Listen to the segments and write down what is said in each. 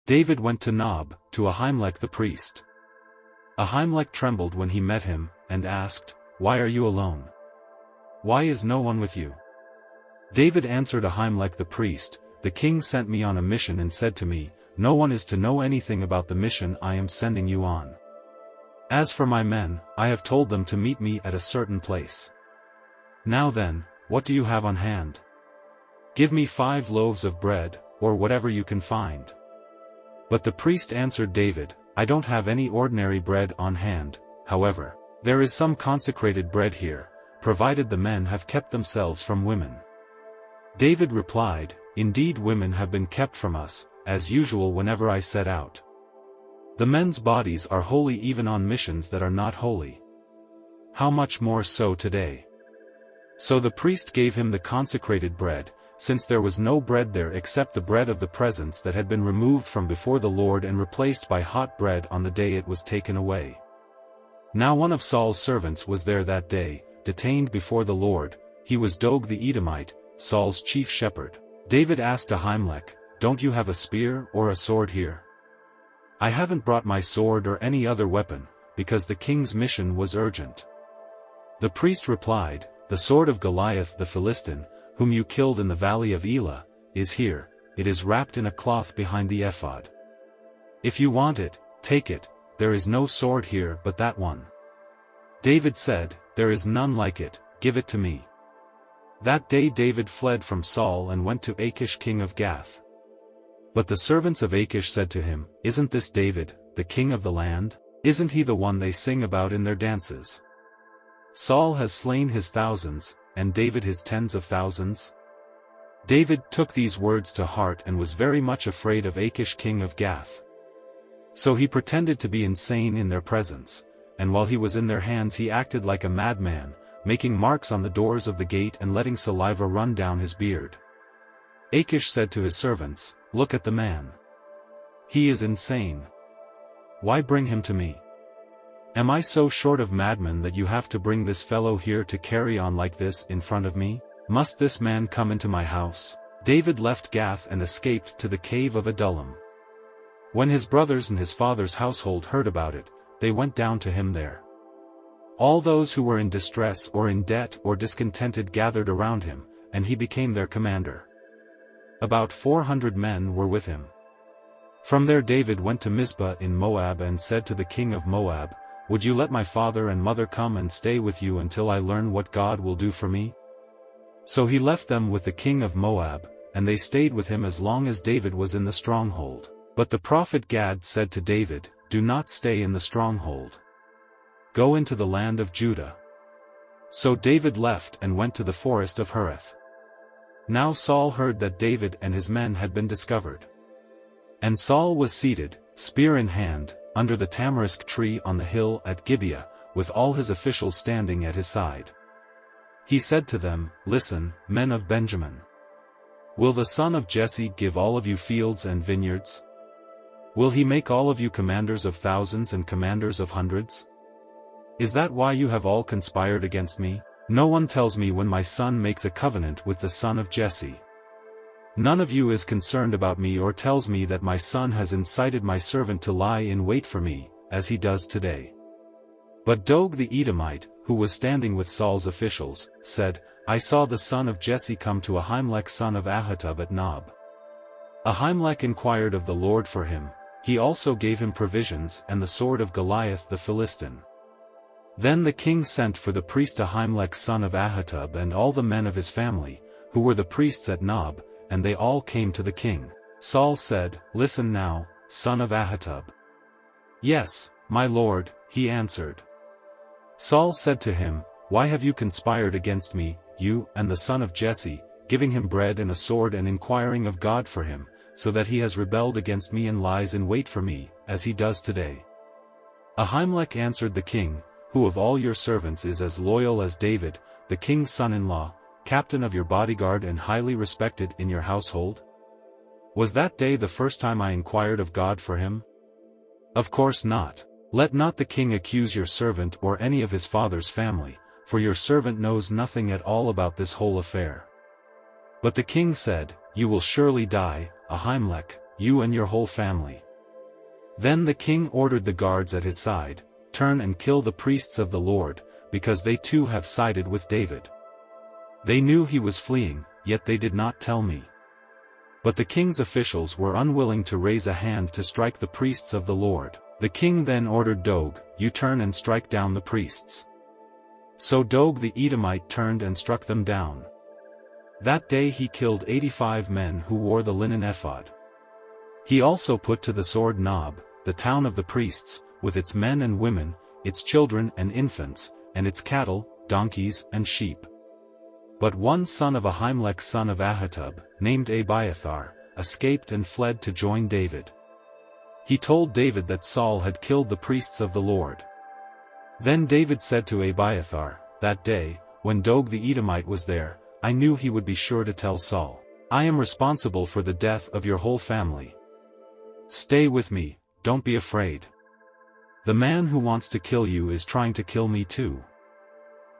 David went to Nob, to Ahimelech the priest. Ahimelech trembled when he met him, and asked, "Why are you alone? Why is no one with you?" David answered Ahimelech the priest, "The king sent me on a mission and said to me, 'No one is to know anything about the mission I am sending you on. As for my men, I have told them to meet me at a certain place. Now then, what do you have on hand? Give me 5 loaves of bread, or whatever you can find.'" But the priest answered David, "I don't have any ordinary bread on hand, however, there is some consecrated bread here, provided the men have kept themselves from women." David replied, "Indeed women have been kept from us, as usual whenever I set out. The men's bodies are holy even on missions that are not holy. How much more so today?" So the priest gave him the consecrated bread, since there was no bread there except the bread of the presence that had been removed from before the Lord and replaced by hot bread on the day it was taken away. Now one of Saul's servants was there that day, detained before the Lord. He was Doeg the Edomite, Saul's chief shepherd. David asked Ahimelech, "Don't you have a spear or a sword here?" "I haven't brought my sword or any other weapon, because the king's mission was urgent." The priest replied, "The sword of Goliath the Philistine, whom you killed in the valley of Elah, is here. It is wrapped in a cloth behind the ephod. If you want it, take it. There is no sword here but that one." David said, "There is none like it, give it to me." That day David fled from Saul and went to Achish king of Gath. But the servants of Achish said to him, "Isn't this David, the king of the land? Isn't he the one they sing about in their dances? Saul has slain his thousands, and David his tens of thousands." David took these words to heart and was very much afraid of Achish king of Gath. So he pretended to be insane in their presence, and while he was in their hands he acted like a madman, making marks on the doors of the gate and letting saliva run down his beard. Achish said to his servants, "Look at the man. He is insane. Why bring him to me? Am I so short of madmen that you have to bring this fellow here to carry on like this in front of me? Must this man come into my house?" David left Gath and escaped to the cave of Adullam. When his brothers and his father's household heard about it, they went down to him there. All those who were in distress or in debt or discontented gathered around him, and he became their commander. About 400 men were with him. From there David went to Mizpah in Moab and said to the king of Moab, "Would you let my father and mother come and stay with you until I learn what God will do for me?" So he left them with the king of Moab, and they stayed with him as long as David was in the stronghold. But the prophet Gad said to David, "Do not stay in the stronghold. Go into the land of Judah." So David left and went to the forest of Hereth. Now Saul heard that David and his men had been discovered. And Saul was seated, spear in hand, under the tamarisk tree on the hill at Gibeah, with all his officials standing at his side. He said to them, "Listen, men of Benjamin. Will the son of Jesse give all of you fields and vineyards? Will he make all of you commanders of thousands and commanders of hundreds? Is that why you have all conspired against me? No one tells me when my son makes a covenant with the son of Jesse. None of you is concerned about me or tells me that my son has incited my servant to lie in wait for me, as he does today." But Doeg the Edomite, who was standing with Saul's officials, said, "I saw the son of Jesse come to Ahimelech son of Ahitub at Nob. Ahimelech inquired of the Lord for him, he also gave him provisions and the sword of Goliath the Philistine." Then the king sent for the priest Ahimelech son of Ahitub and all the men of his family, who were the priests at Nob, and they all came to the king. Saul said, "Listen now, son of Ahitub." "Yes, my lord," he answered. Saul said to him, "Why have you conspired against me, you and the son of Jesse, giving him bread and a sword and inquiring of God for him, so that he has rebelled against me and lies in wait for me, as he does today?" Ahimelech answered the king, "Who of all your servants is as loyal as David, the king's son-in-law, captain of your bodyguard and highly respected in your household? Was that day the first time I inquired of God for him? Of course not. Let not the king accuse your servant or any of his father's family, for your servant knows nothing at all about this whole affair." But the king said, "You will surely die, Ahimelech, you and your whole family." Then the king ordered the guards at his side, "Turn and kill the priests of the Lord, because they too have sided with David. They knew he was fleeing, yet they did not tell me." But the king's officials were unwilling to raise a hand to strike the priests of the Lord. The king then ordered Doeg, "You turn and strike down the priests." So Doeg the Edomite turned and struck them down. That day he killed 85 men who wore the linen ephod. He also put to the sword Nob, the town of the priests, with its men and women, its children and infants, and its cattle, donkeys and sheep. But one son of Ahimelech son of Ahitub, named Abiathar, escaped and fled to join David. He told David that Saul had killed the priests of the Lord. Then David said to Abiathar, that day, when Doeg the Edomite was there, "I knew he would be sure to tell Saul, 'I am responsible for the death of your whole family. Stay with me, don't be afraid. The man who wants to kill you is trying to kill me too.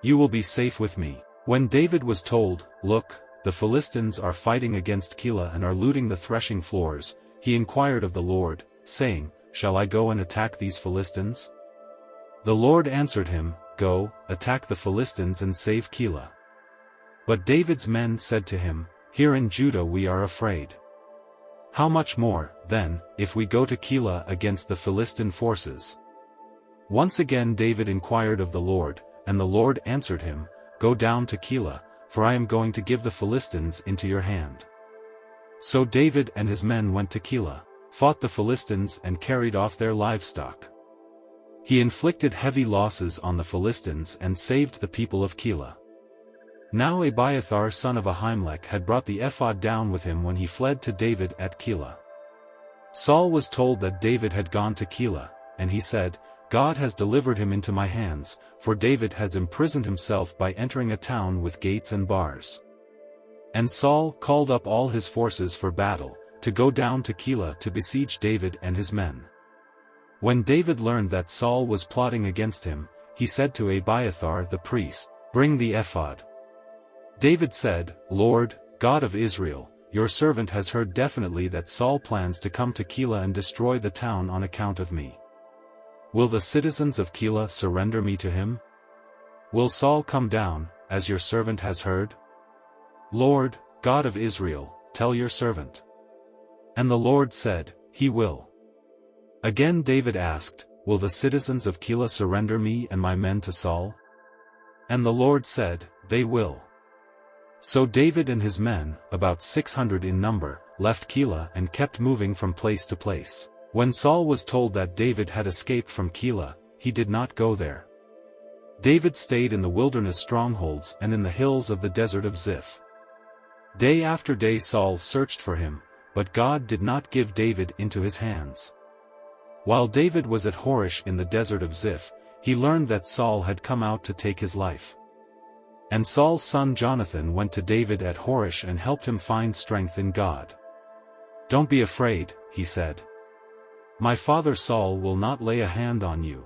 You will be safe with me.'" When David was told, "Look, the Philistines are fighting against Keilah and are looting the threshing floors," he inquired of the Lord, saying, "Shall I go and attack these Philistines?" The Lord answered him, "Go, attack the Philistines and save Keilah." But David's men said to him, "Here in Judah we are afraid. How much more, then, if we go to Keilah against the Philistine forces?" Once again David inquired of the Lord, and the Lord answered him, "Go down to Keilah, for I am going to give the Philistines into your hand." So David and his men went to Keilah, fought the Philistines and carried off their livestock. He inflicted heavy losses on the Philistines and saved the people of Keilah. Now Abiathar son of Ahimelech had brought the ephod down with him when he fled to David at Keilah. Saul was told that David had gone to Keilah, and he said, "God has delivered him into my hands, for David has imprisoned himself by entering a town with gates and bars." And Saul called up all his forces for battle, to go down to Keilah to besiege David and his men. When David learned that Saul was plotting against him, he said to Abiathar the priest, "Bring the ephod." David said, "Lord, God of Israel, your servant has heard definitely that Saul plans to come to Keilah and destroy the town on account of me. Will the citizens of Keilah surrender me to him? Will Saul come down, as your servant has heard? Lord, God of Israel, tell your servant." And the Lord said, "He will." Again David asked, "Will the citizens of Keilah surrender me and my men to Saul?" And the Lord said, "They will." So David and his men, about 600 in number, left Keilah and kept moving from place to place. When Saul was told that David had escaped from Keilah, he did not go there. David stayed in the wilderness strongholds and in the hills of the desert of Ziph. Day after day Saul searched for him, but God did not give David into his hands. While David was at Horish in the desert of Ziph, he learned that Saul had come out to take his life. And Saul's son Jonathan went to David at Horish and helped him find strength in God. "Don't be afraid," he said. "My father Saul will not lay a hand on you.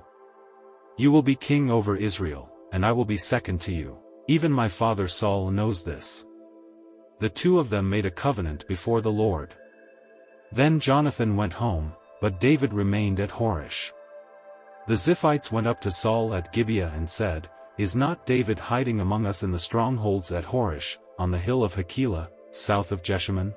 You will be king over Israel, and I will be second to you. Even my father Saul knows this." The two of them made a covenant before the Lord. Then Jonathan went home, but David remained at Horish. The Ziphites went up to Saul at Gibeah and said, "Is not David hiding among us in the strongholds at Horish, on the hill of Hakilah, south of Jeshimon?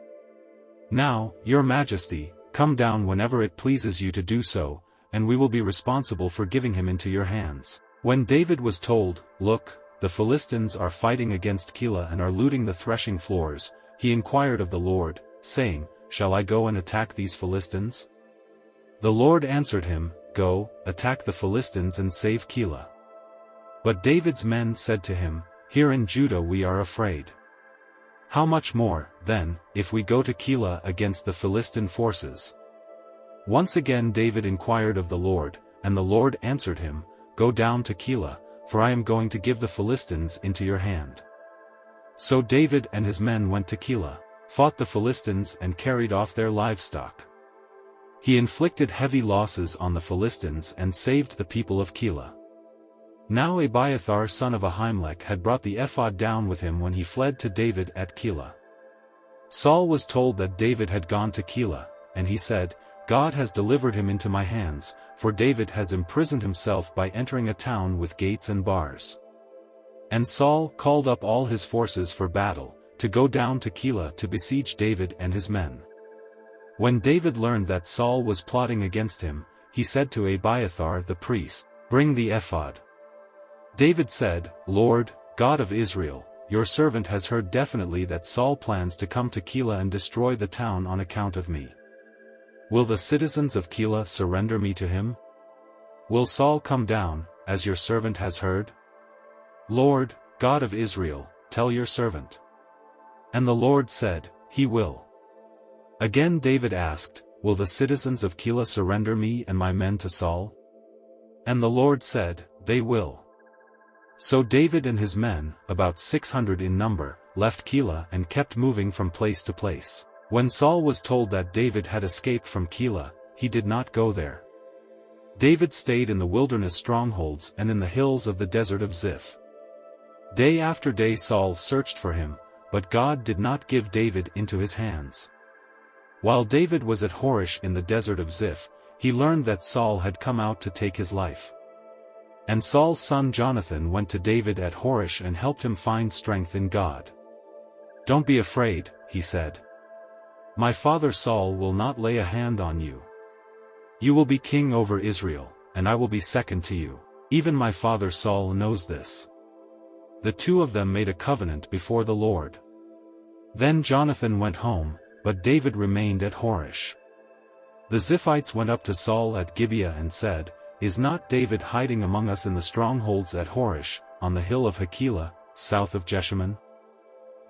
Now, your majesty, come down whenever it pleases you to do so, and we will be responsible for giving him into your hands." When David was told, "Look, the Philistines are fighting against Keilah and are looting the threshing floors," he inquired of the Lord, saying, "Shall I go and attack these Philistines?" The Lord answered him, "Go, attack the Philistines and save Keilah." But David's men said to him, "Here in Judah we are afraid. How much more, then, if we go to Keilah against the Philistine forces?" Once again David inquired of the Lord, and the Lord answered him, "Go down to Keilah, for I am going to give the Philistines into your hand." So David and his men went to Keilah, fought the Philistines and carried off their livestock. He inflicted heavy losses on the Philistines and saved the people of Keilah. Now Abiathar son of Ahimelech had brought the ephod down with him when he fled to David at Keilah. Saul was told that David had gone to Keilah, and he said, God has delivered him into my hands, for David has imprisoned himself by entering a town with gates and bars. And Saul called up all his forces for battle, to go down to Keilah to besiege David and his men. When David learned that Saul was plotting against him, he said to Abiathar the priest, "Bring the ephod." David said, "Lord, God of Israel, your servant has heard definitely that Saul plans to come to Keilah and destroy the town on account of me. Will the citizens of Keilah surrender me to him? Will Saul come down, as your servant has heard? Lord, God of Israel, tell your servant." And the Lord said, "He will." Again David asked, "Will the citizens of Keilah surrender me and my men to Saul?" And the Lord said, "They will." So David and his men, about 600 in number, left Keilah and kept moving from place to place. When Saul was told that David had escaped from Keilah, he did not go there. David stayed in the wilderness strongholds and in the hills of the desert of Ziph. Day after day Saul searched for him, but God did not give David into his hands. While David was at Horish in the desert of Ziph, he learned that Saul had come out to take his life. And Saul's son Jonathan went to David at Horish and helped him find strength in God. "Don't be afraid," he said. "My father Saul will not lay a hand on you. You will be king over Israel, and I will be second to you. Even my father Saul knows this." The two of them made a covenant before the Lord. Then Jonathan went home, but David remained at Horish. The Ziphites went up to Saul at Gibeah and said, "Is not David hiding among us in the strongholds at Horish, on the hill of Hakilah, south of Jeshimon?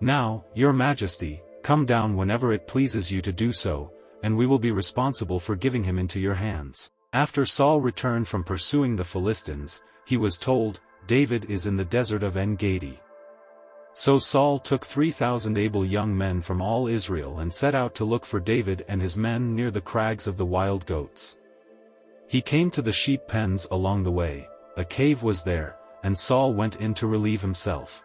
Now, your majesty, come down whenever it pleases you to do so, and we will be responsible for giving him into your hands." After Saul returned from pursuing the Philistines, he was told, "David is in the desert of En-Gedi." So Saul took 3,000 able young men from all Israel and set out to look for David and his men near the crags of the wild goats. He came to the sheep pens along the way. A cave was there, and Saul went in to relieve himself.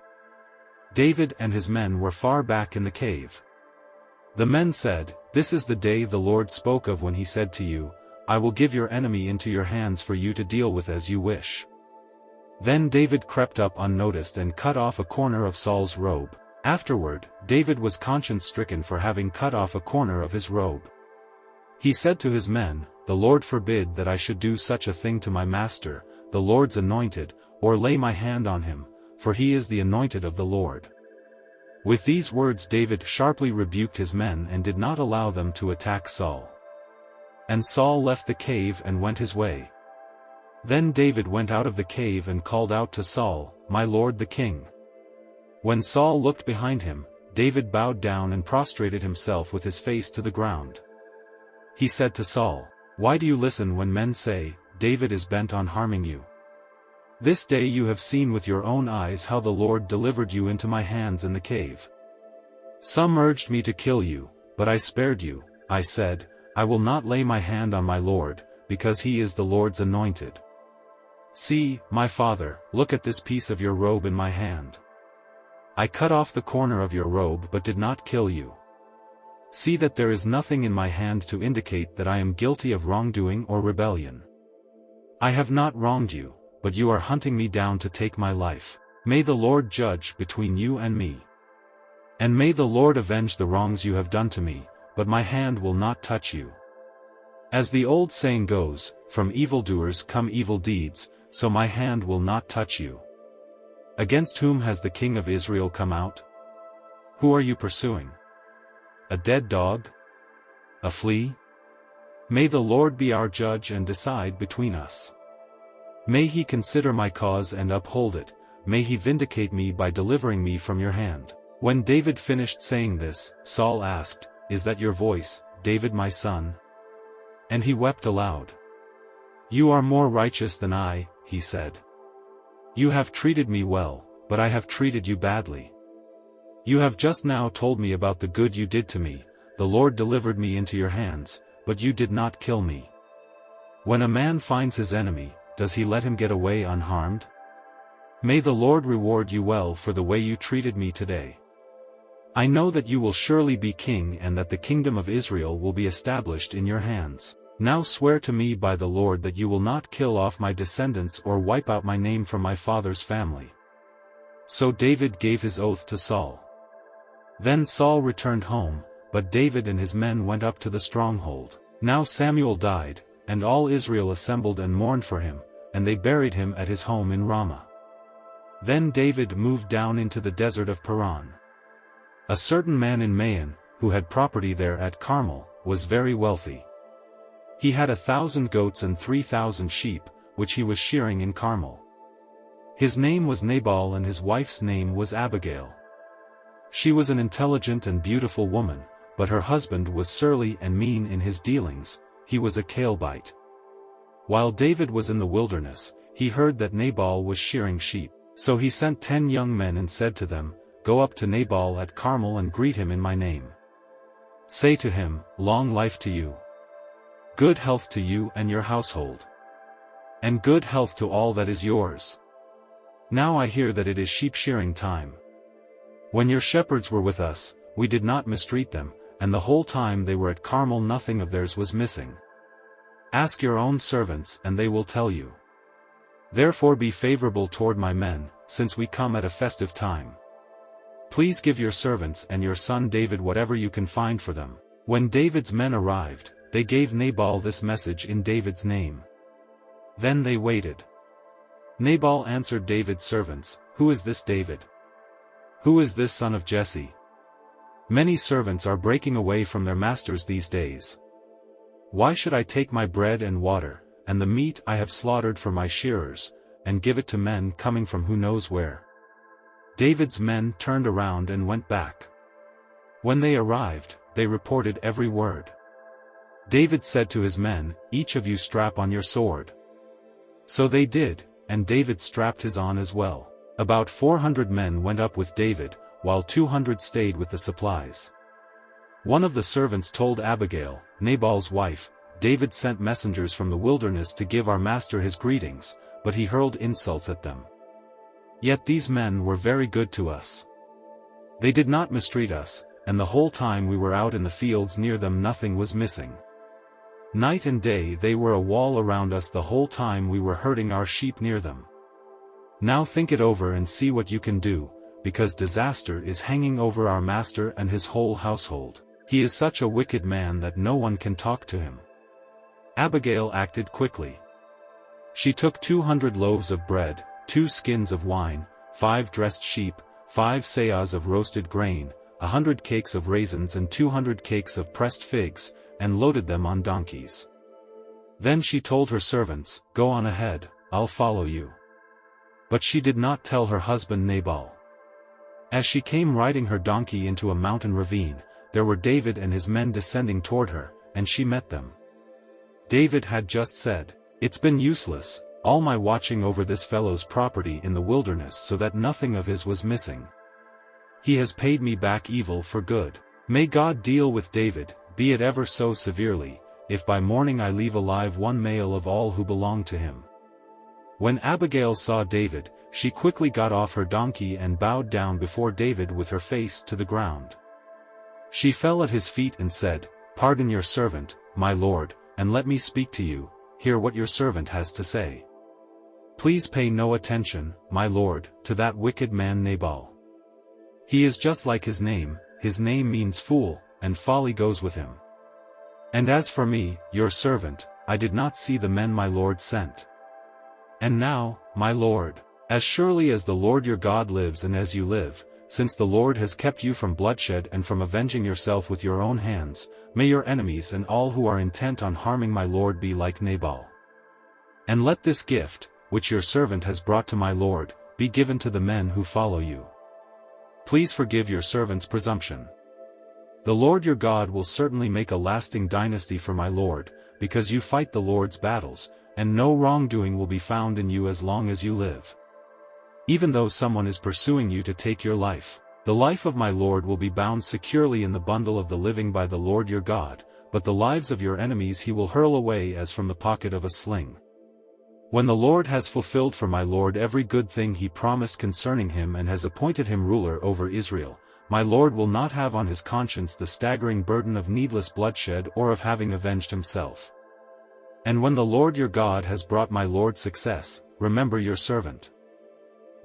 David and his men were far back in the cave. The men said, "This is the day the Lord spoke of when he said to you, 'I will give your enemy into your hands for you to deal with as you wish.'" Then David crept up unnoticed and cut off a corner of Saul's robe. Afterward, David was conscience-stricken for having cut off a corner of his robe. He said to his men, "The Lord forbid that I should do such a thing to my master, the Lord's anointed, or lay my hand on him, for he is the anointed of the Lord." With these words David sharply rebuked his men and did not allow them to attack Saul. And Saul left the cave and went his way. Then David went out of the cave and called out to Saul, "My lord the king." When Saul looked behind him, David bowed down and prostrated himself with his face to the ground. He said to Saul, "Why do you listen when men say, 'David is bent on harming you'? This day you have seen with your own eyes how the Lord delivered you into my hands in the cave. Some urged me to kill you, but I spared you. I said, 'I will not lay my hand on my Lord, because he is the Lord's anointed.' See, my father, look at this piece of your robe in my hand. I cut off the corner of your robe but did not kill you. See that there is nothing in my hand to indicate that I am guilty of wrongdoing or rebellion. I have not wronged you, but you are hunting me down to take my life. May the Lord judge between you and me. And may the Lord avenge the wrongs you have done to me, but my hand will not touch you. As the old saying goes, from evildoers come evil deeds, so my hand will not touch you. Against whom has the king of Israel come out? Who are you pursuing? A dead dog? A flea? May the Lord be our judge and decide between us. May he consider my cause and uphold it, may he vindicate me by delivering me from your hand." When David finished saying this, Saul asked, "Is that your voice, David my son?" And he wept aloud. "You are more righteous than I," he said. "You have treated me well, but I have treated you badly. You have just now told me about the good you did to me. The Lord delivered me into your hands, but you did not kill me. When a man finds his enemy, does he let him get away unharmed? May the Lord reward you well for the way you treated me today. I know that you will surely be king and that the kingdom of Israel will be established in your hands. Now swear to me by the Lord that you will not kill off my descendants or wipe out my name from my father's family." So David gave his oath to Saul. Then Saul returned home, but David and his men went up to the stronghold. Now Samuel died, and all Israel assembled and mourned for him, and they buried him at his home in Ramah. Then David moved down into the desert of Paran. A certain man in Maon, who had property there at Carmel, was very wealthy. He had 1,000 goats and 3,000 sheep, which he was shearing in Carmel. His name was Nabal and his wife's name was Abigail. She was an intelligent and beautiful woman, but her husband was surly and mean in his dealings. He was a Calebite. While David was in the wilderness, he heard that Nabal was shearing sheep. So he sent 10 young men and said to them, "Go up to Nabal at Carmel and greet him in my name. Say to him, 'Long life to you. Good health to you and your household. And good health to all that is yours. Now I hear that it is sheep shearing time. When your shepherds were with us, we did not mistreat them, and the whole time they were at Carmel nothing of theirs was missing. Ask your own servants and they will tell you. Therefore be favorable toward my men, since we come at a festive time. Please give your servants and your son David whatever you can find for them.'" When David's men arrived, they gave Nabal this message in David's name. Then they waited. Nabal answered David's servants, "Who is this David? Who is this son of Jesse? Many servants are breaking away from their masters these days. Why should I take my bread and water, and the meat I have slaughtered for my shearers, and give it to men coming from who knows where?" David's men turned around and went back. When they arrived, they reported every word. David said to his men, "Each of you strap on your sword." So they did, and David strapped his on as well. About 400 men went up with David, while 200 stayed with the supplies. One of the servants told Abigail, Nabal's wife, "David sent messengers from the wilderness to give our master his greetings, but he hurled insults at them. Yet these men were very good to us. They did not mistreat us, and the whole time we were out in the fields near them nothing was missing. Night and day they were a wall around us the whole time we were herding our sheep near them. Now think it over and see what you can do, because disaster is hanging over our master and his whole household. He is such a wicked man that no one can talk to him." Abigail acted quickly. She took 200 loaves of bread, 2 skins of wine, 5 dressed sheep, 5 seahs of roasted grain, 100 cakes of raisins and 200 cakes of pressed figs, and loaded them on donkeys. Then she told her servants, "Go on ahead, I'll follow you." But she did not tell her husband Nabal. As she came riding her donkey into a mountain ravine, there were David and his men descending toward her, and she met them. David had just said, "It's been useless, all my watching over this fellow's property in the wilderness so that nothing of his was missing. He has paid me back evil for good. May God deal with David, be it ever so severely, if by morning I leave alive one male of all who belong to him." When Abigail saw David, she quickly got off her donkey and bowed down before David with her face to the ground. She fell at his feet and said, "Pardon your servant, my lord, and let me speak to you, hear what your servant has to say. Please pay no attention, my lord, to that wicked man Nabal. He is just like his name means fool, and folly goes with him. And as for me, your servant, I did not see the men my lord sent. And now, my lord, as surely as the Lord your God lives and as you live, since the Lord has kept you from bloodshed and from avenging yourself with your own hands, may your enemies and all who are intent on harming my lord be like Nabal. And let this gift, which your servant has brought to my lord, be given to the men who follow you. Please forgive your servant's presumption. The Lord your God will certainly make a lasting dynasty for my lord, because you fight the Lord's battles, and no wrongdoing will be found in you as long as you live. Even though someone is pursuing you to take your life, the life of my lord will be bound securely in the bundle of the living by the Lord your God, but the lives of your enemies he will hurl away as from the pocket of a sling. When the Lord has fulfilled for my lord every good thing he promised concerning him and has appointed him ruler over Israel, my Lord will not have on his conscience the staggering burden of needless bloodshed or of having avenged himself. And when the Lord your God has brought my Lord success, remember your servant."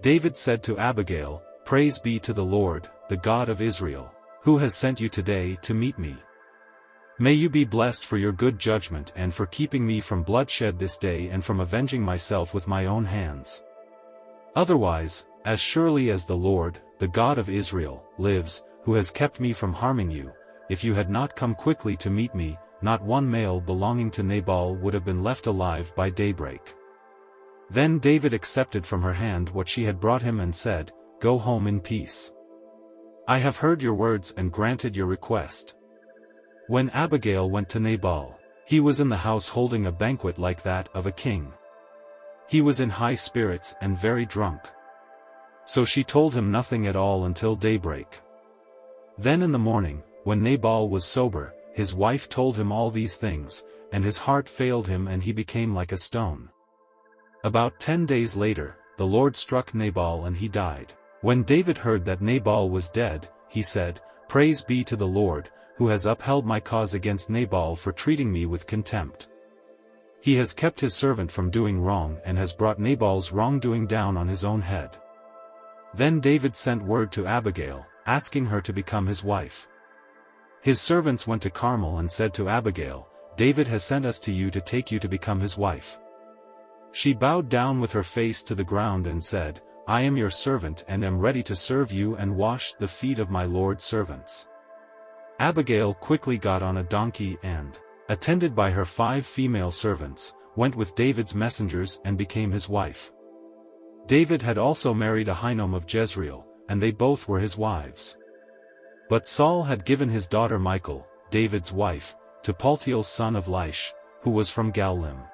David said to Abigail, "Praise be to the Lord, the God of Israel, who has sent you today to meet me. May you be blessed for your good judgment and for keeping me from bloodshed this day and from avenging myself with my own hands. Otherwise, as surely as the Lord, the God of Israel, lives, who has kept me from harming you, if you had not come quickly to meet me, not one male belonging to Nabal would have been left alive by daybreak." Then David accepted from her hand what she had brought him and said, "Go home in peace. I have heard your words and granted your request." When Abigail went to Nabal, he was in the house holding a banquet like that of a king. He was in high spirits and very drunk. So she told him nothing at all until daybreak. Then in the morning, when Nabal was sober, his wife told him all these things, and his heart failed him and he became like a stone. About 10 days later, the Lord struck Nabal and he died. When David heard that Nabal was dead, he said, "Praise be to the Lord, who has upheld my cause against Nabal for treating me with contempt. He has kept his servant from doing wrong and has brought Nabal's wrongdoing down on his own head." Then David sent word to Abigail, asking her to become his wife. His servants went to Carmel and said to Abigail, "David has sent us to you to take you to become his wife." She bowed down with her face to the ground and said, "I am your servant and am ready to serve you and wash the feet of my Lord's servants." Abigail quickly got on a donkey and, attended by her 5 female servants, went with David's messengers and became his wife. David had also married Ahinoam of Jezreel, and they both were his wives. But Saul had given his daughter Michal, David's wife, to Paltiel son of Laish, who was from Gallim.